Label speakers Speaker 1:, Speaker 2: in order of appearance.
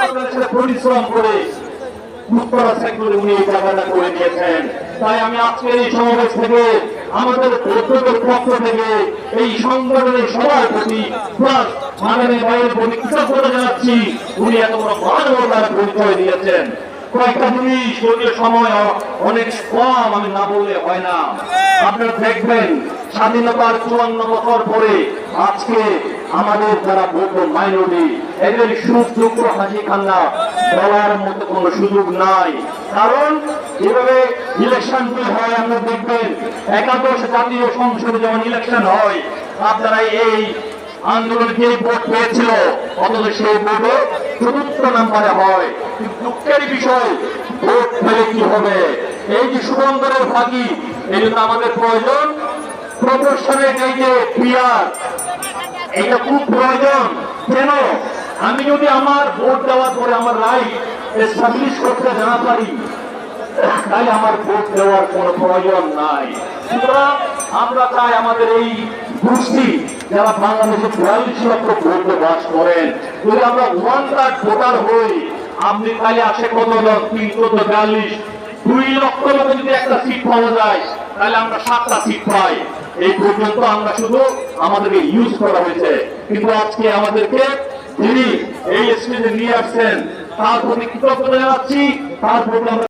Speaker 1: আপনাদের সাথে পরিশ্রম করে উত্তরা সেক্টরে উনি এই জায়গাটা করে দিয়েছেন। তাই আমি আজকের এই সমাবেশ থেকে আমাদের বৌদ্ধদের পক্ষ থেকে এই সংগঠনের সবার প্রতি প্লাস মাননীয় ভাইয়ের প্রতি কৃতজ্ঞতা জানাচ্ছি। উনি এত বড় মানবতার পরিচয় দিয়েছেন। কয়েকটা জিনিস যদিও সময় অনেক কম, আমি না বললে হয় না। আপনারা দেখবেন স্বাধীনতার 54 বছর পরে আজকে আমাদের যারা বৌদ্ধ মাইনরিটি এদের সুখ দুঃখ হাসি কান্না বলার মতো কোনো সুযোগ নাই। কারণ যেভাবে ইলেকশন হয় আমরা দেখবেন 11 জাতীয় সংসদে যখন ইলেকশন হয় আপনারা এই আন্দোলন যে ভোট পেয়েছিল অথচ সেই ভোটে 4th নম্বরে হয়। দুঃখের বিষয় ভোট পেলে কি হবে? এই যে সুবন্ধরের ফাঁকি, এই জন্য আমাদের প্রয়োজন প্রদর্শনের এই যে ক্রিয়ার, এটা খুব প্রয়োজন। কেন? আমি যদি আমার ভোট দেওয়ার পরে আমার রাইট এস্টাবলিশ করতে না পারি তাহলে আমার ভোট দেওয়ার কোনো প্রয়োজন নাই। সুতরাং আমরা চাই আমাদের এই গোষ্ঠী যারা বাংলাদেশে 42 লক্ষ ভোটে বাস করেন, যদি আমরা 1/3 ভোটার হই, আপনি তাহলে আসে কত লোক? 342 2 লক্ষ লোক যদি একটা সিট পাওয়া যায় তাহলে আমরা 7টা সিট পাই। এই পর্যন্ত আমরা শুধু আমাদেরকে ইউজ করা হয়েছে, কিন্তু আজকে আমাদেরকে যিনি এই স্টেজে নিয়ে আসছেন তার প্রতি কৃতজ্ঞতা জানাচ্ছি। তার প্রতি আমরা